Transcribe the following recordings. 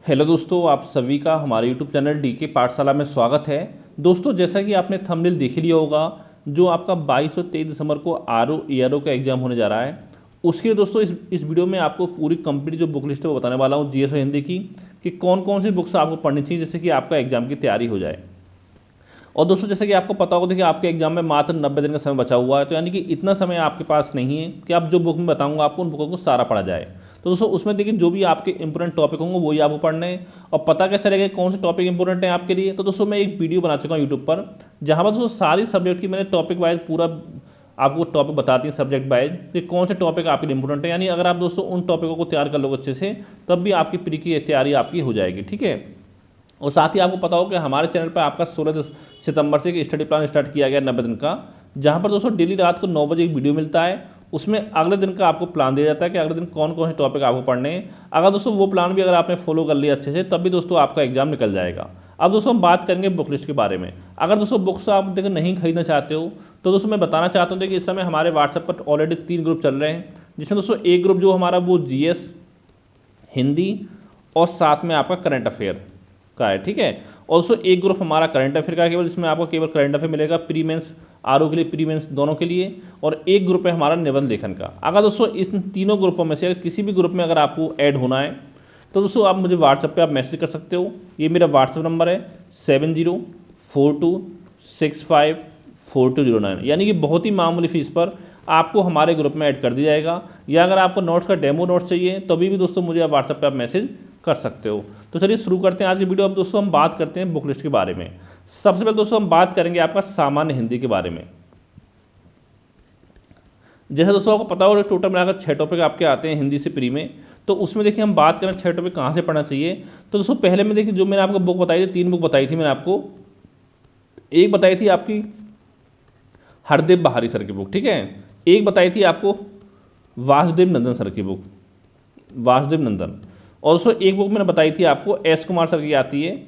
Hello दोस्तों, आप सभी का हमारे यूट्यूब चैनल डी के पाठशाला में स्वागत है। दोस्तों, जैसा कि आपने थंबनेल देख ही लिया होगा, जो आपका 22 और 23 दिसंबर को आर ओ ए का एग्जाम होने जा रहा है, उसके लिए दोस्तों इस वीडियो में आपको पूरी कंप्लीट जो बुक लिस्ट है वो बताने वाला हूँ जीएस और हिंदी की, कि कौन कौन सी बुक्स आपको पढ़नी चाहिए जिससे कि आपका एग्जाम की तैयारी हो जाए। और दोस्तों, जैसे कि आपको पता होगा, देखिए आपके एग्जाम में मात्र 90 दिन का समय बचा हुआ है, तो यानी कि इतना समय आपके पास नहीं है कि आप जो बुक में बताऊंगा आपको उन बुकों को सारा पढ़ा जाए। तो दोस्तों, उसमें देखिए जो भी आपके इंपॉर्टेंट टॉपिक होंगे वही आपको पढ़ने हैं। और पता क्या चलेगा कौन से टॉपिक इंपॉर्टेंट है आपके लिए, तो दोस्तों मैं एक वीडियो बना चुका हूँ यूट्यूब पर, जहाँ पर दोस्तों सारी सब्जेक्ट की मैंने टॉपिक वाइज पूरा आपको टॉपिक बताती हैं सब्जेक्ट वाइज कि कौन से टॉपिक आपके लिए इंपॉर्टेंट है। यानी अगर आप दोस्तों उन टॉपिकों को तैयार कर लोगे अच्छे से, तब भी आपकी प्री की तैयारी आपकी हो जाएगी। ठीक है। और साथ ही आपको पता हो कि हमारे चैनल पर आपका 16 सितंबर से एक स्टडी प्लान स्टार्ट किया गया 90 दिन का, जहां पर दोस्तों डेली रात को 9 बजे एक वीडियो मिलता है। उसमें अगले दिन का आपको प्लान दिया जाता है कि अगले दिन कौन कौन से टॉपिक आपको पढ़ने हैं। अगर दोस्तों वो प्लान भी अगर आपने फॉलो कर लिया अच्छे से, तब भी दोस्तों आपका एग्जाम निकल जाएगा। अब दोस्तों हम बात करेंगे बुक लिस्ट के बारे में। अगर दोस्तों बुक्स आप देखिए नहीं खरीदना चाहते हो, तो दोस्तों मैं बताना चाहता हूँ देखिए इस समय हमारे व्हाट्सएप पर ऑलरेडी 3 ग्रुप चल रहे हैं, जिसमें दोस्तों एक ग्रुप जो हमारा वो जीएस, हिंदी और साथ में आपका करंट अफेयर का है। ठीक है। ऑल्सो एक ग्रुप हमारा करंट अफेयर का है केवल, जिसमें आपको केवल करंट अफेयर मिलेगा प्री मेंस आर के लिए, प्री मेंस दोनों के लिए। और एक ग्रुप है हमारा निबंध लेखन का। अगर दोस्तों इन तीनों ग्रुपों में से अगर किसी भी ग्रुप में अगर आपको ऐड होना है, तो दोस्तों आप मुझे व्हाट्सएप पे आप मैसेज कर सकते हो। ये मेरा व्हाट्सएप नंबर है 7042654209, यानी कि बहुत ही मामूली फीस पर आपको हमारे ग्रुप में ऐड कर दिया जाएगा। या अगर आपको नोट्स का डेमो नोट्स चाहिए, तभी भी दोस्तों मुझे आप व्हाट्सएप पे आप मैसेज कर सकते हो। तो चलिए शुरू करते हैं आज की वीडियो। अब दोस्तों हम बात करते हैं बुक लिस्ट के बारे में। सबसे पहले दोस्तों हम बात करेंगे आपका सामान्य हिंदी के बारे में। जैसे दोस्तों आपको पता होगा टोटल मिलाकर 6 टॉपिक आपके आते हैं हिंदी से प्री में। तो उसमें देखिए हम बात करें 6 टॉपिक कहाँ से पढ़ना चाहिए। तो दोस्तों पहले में देखिए जो मैंने आपको बुक बताई थी, 3 बुक बताई थी मैंने आपको। एक बताई थी आपकी हरदेव बहारी सर की बुक, ठीक है। एक बताई थी आपको वासुदेव नंदन सर की बुक, वासुदेव नंदन। ऑल्सो एक बुक मैंने बताई थी आपको एस कुमार सर की आती है,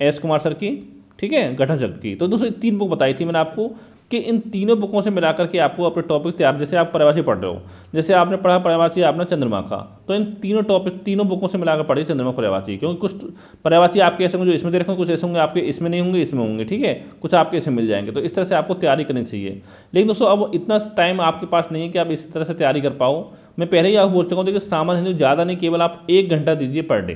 एस कुमार सर की, ठीक है, गठन जग की। तो दोस्तों 3 बुक बताई थी मैंने आपको कि इन तीनों बुकों से मिलाकर के आपको अपने टॉपिक तैयार, जैसे आप पर्यायवाची पढ़ रहे हो, जैसे आपने पढ़ा पर्यायवाची आपने चंद्रमा का, तो इन तीनों टॉपिक तीनों बुकों से मिलाकर पढ़िए चंद्रमा पर्यायवाची। क्योंकि कुछ पर्यायवाची आपके ऐसे होंगे जो इसमें दे रखे होंगे, कुछ ऐसे होंगे आपके इसमें नहीं होंगे, इसमें होंगे, ठीक है, कुछ आपके इसमें मिल जाएंगे। तो इस तरह से आपको तैयारी करनी चाहिए। लेकिन दोस्तों अब इतना टाइम आपके पास नहीं है कि आप इस तरह से तैयारी कर पाओ। मैं पहले ही आपको बोल चुका हूँ, देखिए सामान्य हिंदी ज़्यादा नहीं, केवल आप 1 घंटा दीजिए पर डे।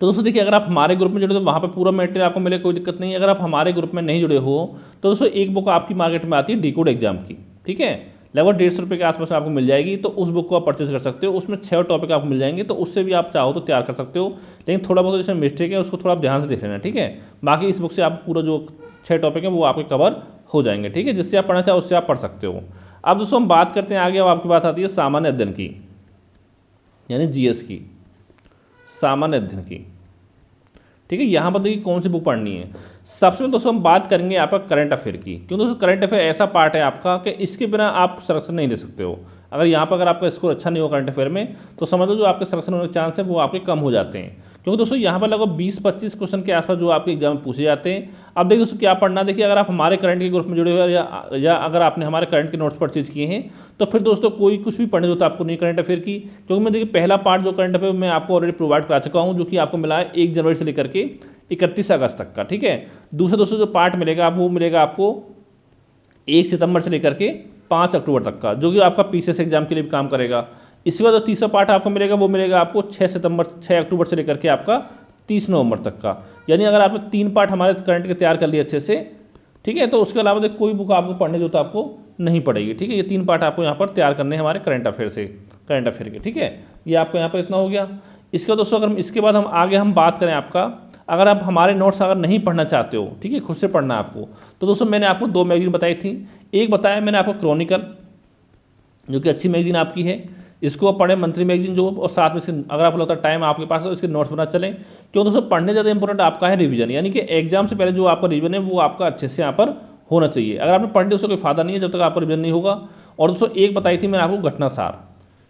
तो दोस्तों देखिए अगर आप हमारे ग्रुप में जुड़े तो वहाँ पे पूरा मटेरियल आपको मिले, कोई दिक्कत नहीं है। अगर आप हमारे ग्रुप में नहीं जुड़े हो, तो दोस्तों एक बुक आपकी मार्केट में आती है डिकोड एग्जाम की, ठीक है, लगभग 150 रुपये के आसपास आपको मिल जाएगी। तो उस बुक को आप परचेज कर सकते हो। उसमें 6 टॉपिक आपको मिल जाएंगे, तो उससे भी आप चाहो तो तैयार कर सकते हो। लेकिन थोड़ा बहुत इसमें मिस्टेक है, उसको थोड़ा आप ध्यान से देख लेना, ठीक है। बाकी इस बुक से आप पूरा जो 6 टॉपिक है वो आपके कवर हो जाएंगे, ठीक है। जिससे आप पढ़ना चाहो उससे आप पढ़ सकते हो। अब दोस्तों हम बात करते हैं आगे। अब आपकी बात आती है सामान्य अध्ययन की, यानी जीएस की, सामान्य अध्ययन की, ठीक है। यहाँ पर देखिए कौन सी बुक पढ़नी है। सबसे पहले दोस्तों हम बात करेंगे आपका करंट अफेयर की, क्योंकि दोस्तों करंट अफेयर ऐसा पार्ट है आपका कि इसके बिना आप सिलेक्शन नहीं ले सकते हो। अगर यहाँ पर अगर आपका स्कोर अच्छा नहीं हो करंट अफेयर में, तो समझ लो जो आपके सिलेक्शन होने के चांस है वो आपके कम हो जाते हैं। क्योंकि दोस्तों यहाँ पर लगभग 20-25 क्वेश्चन के आसपास जो आपके एग्जाम में पूछे जाते हैं। अब देखिए दोस्तों क्या पढ़ना, देखिए अगर आप हमारे करंट के ग्रुप में जुड़े हुए या अगर आपने हमारे करंट के नोट्स परचेज किए हैं, तो फिर दोस्तों कोई कुछ भी पढ़ने होता है आपको नहीं करंट अफेयर की। क्योंकि मैं देखिए पहला पार्ट जो करंट अफेयर मैं आपको ऑलरेडी प्रोवाइड करा चुका हूँ, जो कि आपको मिला है 1 जनवरी से लेकर के 31 अगस्त तक का, ठीक है। दूसरा दोस्तों जो पार्ट मिलेगा वो मिलेगा आपको 1 सितंबर से लेकर के 5 अक्टूबर तक का, जो कि आपका पीसीएस एग्जाम के लिए भी काम करेगा। इसके बाद जो तीसरा पार्ट आपको मिलेगा वो मिलेगा आपको 6 अक्टूबर से लेकर के आपका 30 नवंबर तक का। यानी अगर आपने 3 पार्ट हमारे करंट के तैयार कर लिए अच्छे से, ठीक है, तो उसके अलावा देखिए कोई बुक आपको पढ़ने जो तो आपको नहीं पड़ेगी, ठीक है। ये 3 पार्ट आपको यहाँ पर तैयार करने हैं हमारे करंट अफेयर से, करंट अफेयर के, ठीक है। ये आपको यहाँ पर इतना हो गया। इसके बाद दोस्तों अगर इसके बाद हम आगे हम बात करें आपका, अगर आप हमारे नोट्स अगर नहीं पढ़ना चाहते हो, ठीक है, खुद से पढ़ना है आपको, तो दोस्तों मैंने आपको 2 मैगजीन बताई थी। एक बताया मैंने आपको क्रॉनिकल, जो कि अच्छी मैगजीन आपकी है, इसको आप पढ़ें, मंथली मैगजीन जो, और साथ में इसके अगर आपको लगता है टाइम आपके पास है तो इसके नोट्स बना चलें। क्यों दोस्तों पढ़ने ज़्यादा इंपॉर्टेंट आपका है रिवीजन, यानी कि एग्जाम से पहले जो आपका रिवीजन है वो आपका अच्छे से यहाँ पर होना चाहिए। अगर आपने पढ़ लिया उससे कोई फायदा नहीं है जब तक आपका रिवीजन नहीं होगा। और दोस्तों एक बताई थी मैंने आपको घटनासार,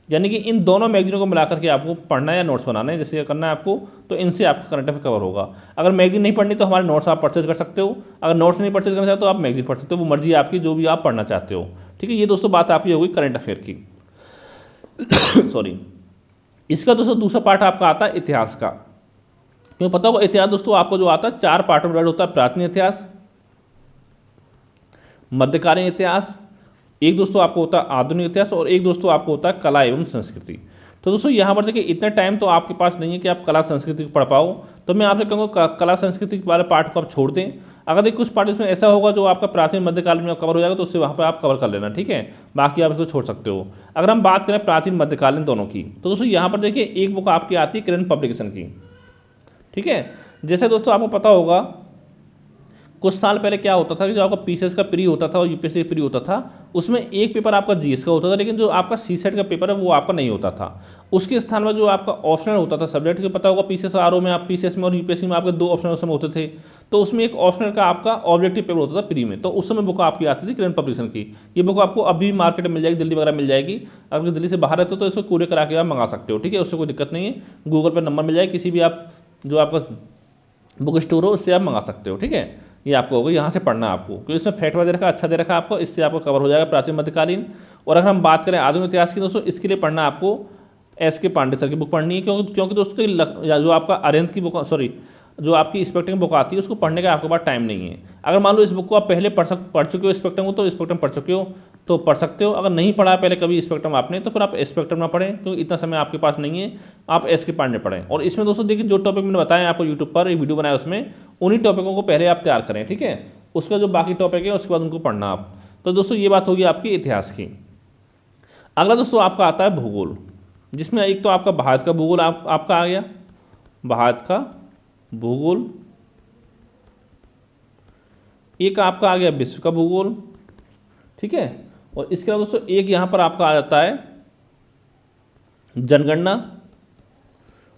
यानी कि इन दोनों मैगजीनों को मिलाकर के आपको पढ़ना है या नोट्स बनाना है, जैसे करना है आपको, तो इनसे आपका करंट अफेयर कवर होगा। अगर मैगजीन नहीं पढ़नी तो हमारे नोट्स आप परचेज कर सकते हो। अगर नोट्स नहीं परचेज करना चाहते तो आप मैगजीन पढ़ सकते हो, वो मर्जी आपकी जो भी आप पढ़ना चाहते हो, ठीक है। ये दोस्तों बात आपकी होगी करंट अफेयर की। सॉरी। इसका दोस्तों दूसरा पार्ट आपका आता है इतिहास का। क्यों पता होगा, इतिहास दोस्तों आपको जो आता है 4 पार्ट में डिवाइड होता है, प्राचीन इतिहास, मध्यकालीन इतिहास, एक दोस्तों आपको होता है आधुनिक इतिहास, और एक दोस्तों आपको होता है कला एवं संस्कृति। तो दोस्तों यहाँ पर देखिए इतना टाइम तो आपके पास नहीं है कि आप कला संस्कृति को पढ़ पाओ, तो मैं आपसे कहूँगा कला संस्कृति वाले पार्ट को आप छोड़ दें। अगर देखिए कुछ पार्ट इसमें ऐसा होगा जो आपका प्राचीन मध्यकाल में कवर हो जाएगा तो उससे वहाँ पर आप कवर कर लेना, ठीक है, बाकी आप इसको छोड़ सकते हो। अगर हम बात करें प्राचीन मध्यकालीन दोनों की, तो दोस्तों यहाँ पर देखिए एक बुक आपकी आती है किरण पब्लिकेशन की, ठीक है। जैसे दोस्तों आपको पता होगा कुछ साल पहले क्या होता था कि जो आपका पीसीएस का प्री होता था और यूपीएससी प्री होता था, उसमें एक पेपर आपका जीएस का होता था, लेकिन जो आपका सीसेट का पेपर है वो आपका नहीं होता था। उसके स्थान पर जो आपका ऑप्शनल होता था सब्जेक्ट के, पता होगा पीसीएस आरओ में आप पीसीएस में और यूपीएससी में आपके 2 ऑप्शनल उसमें होते थे, तो उसमें एक ऑप्शनल का आपका ऑब्जेक्टिव पेपर होता था प्री में, तो उस समय बुक आपकी आती थी किरण पब्लिकेशन की। ये बुक आपको अभी मार्केट में मिल जाएगी, दिल्ली वगैरह मिल जाएगी। अगर दिल्ली से बाहर रहते हो तो इसको कूरियर करा के आप मंगा सकते हो, ठीक है, उससे कोई दिक्कत नहीं है। गूगल पर नंबर मिल जाएगा, किसी भी आप जो आपका बुक स्टोर हो उससे आप मंगा सकते हो, ठीक है। ये आपको होगा यहाँ से पढ़ना आपको, क्योंकि इसमें फैक्ट वगैरह का अच्छा दे रखा है आपको, इससे आपको कवर हो जाएगा प्राचीन मध्यकालीन। और अगर हम बात करें आधुनिक इतिहास की दोस्तों, इसके लिए पढ़ना आपको एस के पांडे सर की बुक पढ़नी है, क्योंकि दोस्तों जो आपका अरिहंत की बुक, सॉरी, जो आपकी स्पेक्ट्रम बुक आती है उसको पढ़ने का आपके पास टाइम नहीं है। अगर मान लो इस बुक को आप पहले पढ़ चुके हो स्पेक्ट्रम को, तो स्पेक्ट्रम पढ़ चुके हो तो पढ़ सकते हो। अगर नहीं पढ़ा पहले कभी स्पेक्ट्रम आपने, तो फिर आप स्पेक्ट्रम ना पढ़ें, क्योंकि इतना समय आपके पास नहीं है, आप एस के पांडे पढ़ें। और इसमें दोस्तों देखिए जो टॉपिक मैंने बताया आपको यूट्यूब पर एक वीडियो बनाया, उसमें उन्हीं टॉपिकों को पहले आप तैयार करें, ठीक है, उसका जो बाकी टॉपिक है उसके बाद उनको पढ़ना आप। तो दोस्तों ये बात होगी आपकी इतिहास की। अगला दोस्तों आपका आता है भूगोल, जिसमें एक तो आपका भारत का भूगोल आपका आ गया, भारत का भूगोल, एक आपका आ गया विश्व का भूगोल, ठीक है। और इसके अलावा दोस्तों एक यहाँ पर आपका आ जाता है जनगणना,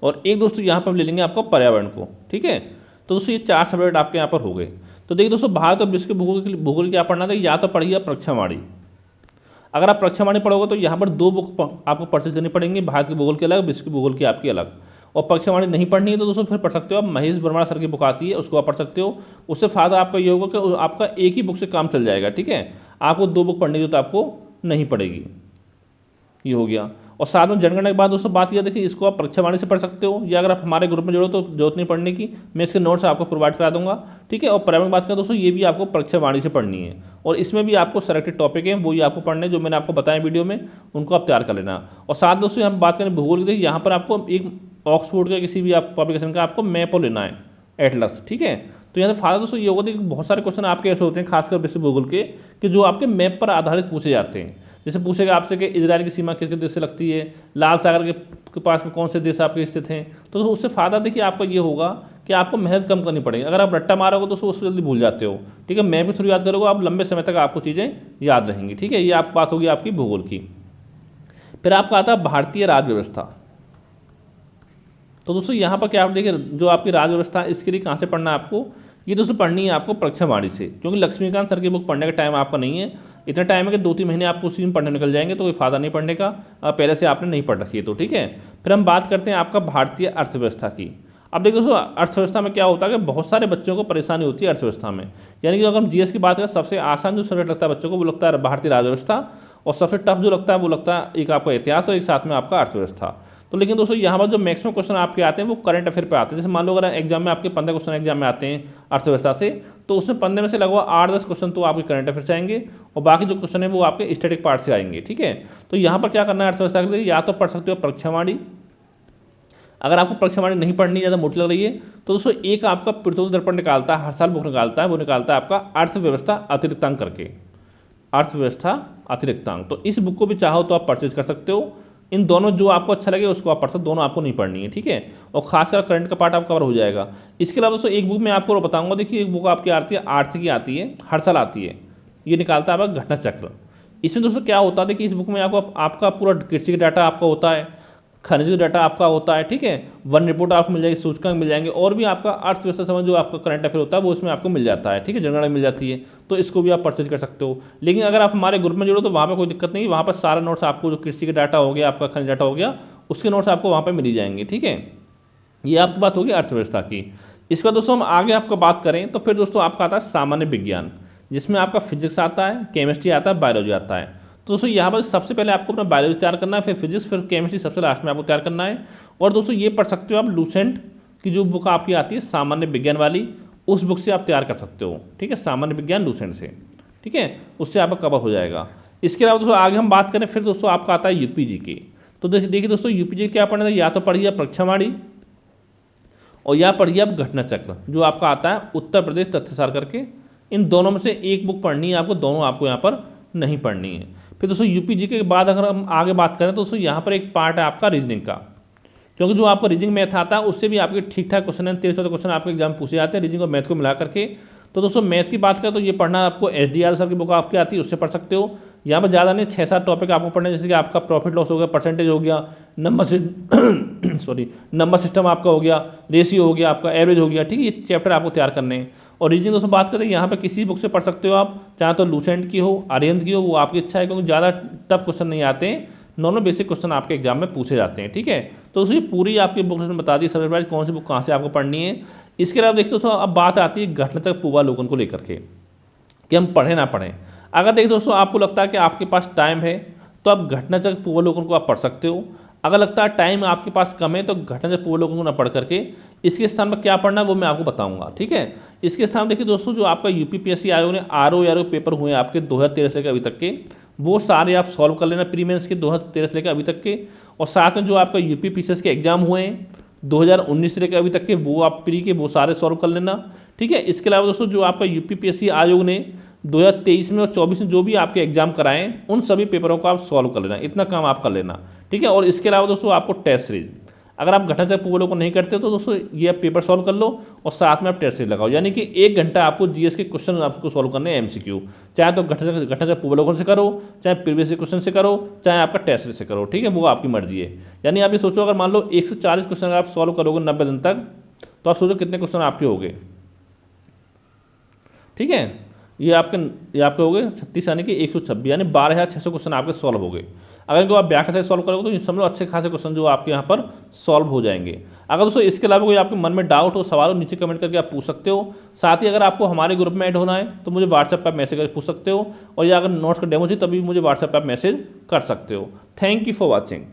और एक दोस्तों यहाँ पर हम ले लेंगे आपका पर्यावरण को, ठीक है। तो दोस्तों ये 4 सब्जेक्ट आपके यहाँ पर हो गए। तो देखिए दोस्तों भारत और विश्व के भूगोल क्या पढ़ना था, या तो पढ़िए परीक्षावाणी। अगर आप परीक्षावाणी पढ़ोगे तो यहाँ पर 2 बुक आपको परचेज करनी पड़ेंगी, भारत के भूगोल के अलग, विश्व के भूगोल की आपकी अलग। और परीक्षावाणी नहीं पढ़नी है तो दोस्तों फिर पढ़ सकते हो आप, महेश वर्मा सर की बुक आती है उसको आप पढ़ सकते हो। उससे फ़ायदा आपका ये होगा कि आपका एक ही बुक से काम चल जाएगा, ठीक है, आपको 2 बुक पढ़ने की तो आपको नहीं पड़ेगी। ये हो गया। और साथ में जनगणना के बाद दोस्तों बात किया, देखिए इसको आप परीक्षावाणी से पढ़ सकते हो, या अगर आप हमारे ग्रुप में जुड़ो तो जरूरत नहीं पढ़ने की, मैं इसके नोट्स आपको प्रोवाइड करा दूंगा, ठीक है। और पर्यावरण की बात करें दोस्तों, ये भी आपको परीक्षावाणी से पढ़नी है, और इसमें भी आपको सेलेक्टेड टॉपिक है वही आपको पढ़ने, जो मैंने आपको बताया वीडियो में, उनको आप तैयार कर लेना। और साथ दोस्तों हम बात करें भूगोल की, देखिए यहाँ पर आपको एक ऑक्सफोर्ड का किसी भी आप पब्लिकेशन का आपको मैप लेना है, एटलस, ठीक है। तो यहाँ से फायदा दोस्तों ये होगा कि बहुत सारे क्वेश्चन आपके ऐसे होते हैं खासकर विश्व भूगोल के, कि जो आपके मैप पर आधारित पूछे जाते हैं। जैसे पूछेगा आपसे कि इजराइल की सीमा किसके देश से लगती है, लाल सागर के पास में कौन से देश आपके स्थित हैं, तो उससे फ़ायदा देखिए आपका ये होगा कि आपको मेहनत कम करनी पड़ेगी। अगर आप रट्टा मारोगे तो उसको जल्दी भूल जाते हो, ठीक है, मैप के थ्रू याद करोगे आप, लंबे समय तक आपको चीज़ें याद रहेंगी, ठीक है। ये आप बात होगी आपकी भूगोल की। फिर आपका आता है भारतीय राज्य व्यवस्था। तो दोस्तों यहाँ पर क्या आप देखिए जो आपकी राज्य व्यवस्था है, इसके लिए कहाँ से पढ़ना है आपको, ये दोस्तों पढ़नी है आपको परीक्षावाणी से, क्योंकि लक्ष्मीकांत सर की बुक पढ़ने का टाइम आपका नहीं है। इतना टाइम है कि 2-3 महीने आपको उसी में पढ़ने निकल जाएंगे, तो कोई फायदा नहीं पढ़ने का, पहले से आपने नहीं पढ़ रखी है तो, ठीक है। फिर हम बात करते हैं आपका भारतीय अर्थव्यवस्था की। अब देखिए दोस्तों अर्थव्यवस्था में क्या होता है कि बहुत सारे बच्चों को परेशानी होती है अर्थव्यवस्था में, यानी कि अगर हम जीएस की बात करें, सबसे आसान जो सब्जेक्ट लगता है बच्चों को वो लगता है भारतीय राज्यव्यवस्था, और सबसे टफ जो लगता है वो लगता है एक आपका इतिहास और एक साथ में आपका अर्थव्यवस्था। तो लेकिन दोस्तों यहाँ पर जो मैक्सिमम क्वेश्चन आपके आते हैं वो करंट अफेयर पे आते हैं। जैसे मान लो अगर एग्जाम में आपके 15 क्वेश्चन एग्जाम में आते हैं अर्थव्यवस्था से, तो उसमें 15 में से लगभग 8-10 क्वेश्चन तो आपके करंट अफेयर से आएंगे, और बाकी जो क्वेश्चन है वो आपके स्टैटिक पार्ट से आएंगे, ठीक है। तो यहाँ पर क्या करना है अर्थव्यवस्था के लिए, या तो पढ़ सकते हो परीक्षावाणी। अगर आपको परीक्षावाणी नहीं पढ़नी, ज़्यादा मोटी लग रही है, तो दोस्तों एक आपका पृथ्वी दर्पण निकालता है, हर साल बुक निकालता है, वो निकालता है आपका अर्थव्यवस्था अतिरिक्तांक करके, अर्थव्यवस्था अतिरिक्तांक। तो इस बुक को भी चाहो तो आप परचेज कर सकते हो। इन दोनों जो आपको अच्छा लगे उसको आप पढ़ सकते हो, दोनों आपको नहीं पढ़नी है, ठीक है। और खासकर करंट का पार्ट आपका कवर हो जाएगा। इसके अलावा दोस्तों एक बुक मैं आपको बताऊंगा, देखिए एक बुक आपकी आती है आर्थ की आती है, हर साल आती है, ये निकालता है आपका घटना चक्र। इसमें दोस्तों क्या होता है, देखिए इस बुक में आपका पूरा कृषि का डाटा आपका होता है, खनिज का डाटा आपका होता है, ठीक है, वन रिपोर्ट आपको मिल जाएगी, सूचकांक मिल जाएंगे, और भी आपका अर्थव्यवस्था समझ जो आपका करंट अफेयर होता है वो इसमें आपको मिल जाता है, ठीक है, जनगणना मिल जाती है, तो इसको भी आप परचेज कर सकते हो। लेकिन अगर आप हमारे ग्रुप में जुड़ो तो वहाँ पर कोई दिक्कत नहीं, वहाँ पर सारा नोट्स आपको जो कृषि का डाटा हो गया, आपका खनिज डाटा हो गया, उसके नोट्स आपको वहाँ पर मिल जाएंगे, ठीक है। ये आपकी बात होगी अर्थव्यवस्था की। इसके बाद दोस्तों हम आगे आपको बात करें तो फिर दोस्तों आपका आता है सामान्य विज्ञान, जिसमें आपका फिजिक्स आता है, केमिस्ट्री आता है, बायोलॉजी आता है। तो दोस्तों यहाँ पर सबसे पहले आपको अपना बायोलॉजी तैयार करना है, फिर फिजिक्स, फिर केमिस्ट्री सबसे लास्ट में आपको तैयार करना है। और दोस्तों ये पढ़ सकते हो आप लूसेंट की जो बुक आपकी आती है सामान्य विज्ञान वाली, उस बुक से आप तैयार कर सकते हो, ठीक है, सामान्य विज्ञान लूसेंट से, ठीक है, उससे आपका कवर हो जाएगा। इसके अलावा दोस्तों आगे हम बात करें फिर दोस्तों आपका आता है यूपीजी की। तो देखिए दोस्तों यूपीजी क्या पढ़ना है, या तो पढ़िए परीक्षावाणी और या पढ़िए आप घटना चक्र, जो आपका आता है उत्तर प्रदेश तथ्यसार करके। इन दोनों में से एक बुक पढ़नी है आपको, दोनों आपको यहाँ पर नहीं पढ़नी है। फिर दोस्तों यूपीजी के बाद अगर हम आगे बात करें तो दोस्तों यहाँ पर एक पार्ट है आपका रीजनिंग का, क्योंकि जो आपका रीजनिंग मैथ आता है उससे भी आपके ठीक ठाक क्वेश्चन है, 13 क्वेश्चन आपके एग्जाम में पूछे जाते हैं रीजनिंग और मैथ को मिला करके। तो दोस्तों मैथ की बात करें तो ये पढ़ना आपको SDR सर की बुक आपकी आती है, उससे पढ़ सकते हो। यहाँ पर ज़्यादा नहीं, 6-7 टॉपिक आपको पढ़ने, जैसे कि आपका प्रॉफिट लॉस हो गया, परसेंटेज हो गया, नंबर सिस्टम आपका हो गया, रेशियो हो गया, आपका एवरेज हो गया, ठीक है, ये चैप्टर आपको तैयार करने हैं। और रीजनिंग दोस्तों बात करें यहाँ पे किसी बुक से पढ़ सकते हो आप, चाहे तो लूसेंट की हो, आर्यंत की हो, वो आपकी इच्छा है, क्योंकि ज़्यादा टफ क्वेश्चन नहीं आते हैं, नॉर्मल बेसिक क्वेश्चन आपके एग्जाम में पूछे जाते हैं, ठीक है। तो उसकी पूरी आपकी बुक बता दी सबसे पहले कौन सी बुक कहाँ से आपको पढ़नी है। इसके अलावा देखिए दोस्तों अब बात आती है घटनाचक्र पूर्वालोकन को लेकर के, कि हम पढ़ें ना पढ़ें। अगर देखिए दोस्तों आपको लगता है कि आपके पास टाइम है तो आप घटनाचक्र पूर्वालोकन को आप पढ़ सकते हो। अगर लगता है टाइम आपके पास कम है तो घटनाचक्र पूर्वालोकन को ना पढ़ करके इसके स्थान पर क्या पढ़ना है वो मैं आपको बताऊंगा, ठीक है। इसके स्थान देखिए दोस्तों जो आपका यूपीपीएससी आयोग ने RO पेपर हुए आपके 2013 से लेकर अभी तक के, वो सारे आप सॉल्व कर लेना प्री मेंस के 2013 से लेकर अभी तक के। और साथ में जो आपका यूपीपीसीएस के एग्जाम हुए हैं 2019 से लेकर अभी तक के, वो आप प्री के वो सारे सॉल्व कर लेना, ठीक है। इसके अलावा दोस्तों जो आपका यूपीपीएससी आयोग ने 2023 में और 24 में जो भी आपके एग्जाम कराएं उन सभी पेपरों को आप सॉल्व कर लेना, इतना काम आप कर लेना, ठीक है। और इसके अलावा दोस्तों आपको टेस्ट सीरीज, अगर आप घटनाचक्र पूर्वालोकन नहीं करते तो दोस्तों ये आप पेपर सॉल्व कर लो और साथ में आप टेस्ट सीरीज लगाओ, यानी कि 1 घंटा आपको जीएस के क्वेश्चन आपको सॉल्व करने हैं MCQ, चाहे तो घटनाचक्र पूर्वालोकन से करो, चाहे प्रीवियस क्वेश्चन से करो, चाहे आपका टेस्ट सीरीज से करो, ठीक है, वो आपकी मर्जी है। यानी आप ये सोचो अगर मान लो 140 क्वेश्चन अगर आप सॉल्व करोगे 90 दिन तक, तो आप सोचो कितने क्वेश्चन आपके हो गए, ठीक है। ये आपके हो गए 36 यानी कि 126, यानी 12,600 क्वेश्चन आपके सॉल्व हो गए। अगर इनको आप व्याख्या से सॉल्व करोगे तो समझो अच्छे खासे क्वेश्चन जो आपके यहाँ पर सॉल्व हो जाएंगे। अगर दोस्तों इसके अलावा कोई आपके मन में डाउट हो, सवाल हो, नीचे कमेंट करके आप पूछ सकते हो। साथ ही अगर आपको हमारे ग्रुप में ऐड होना है तो मुझे व्हाट्सएप पर मैसेज करके पूछ सकते हो, और या अगर नोट्स का डेमो चाहिए तभी मुझे व्हाट्सएप पर मैसेज कर सकते हो। Thank you for watching.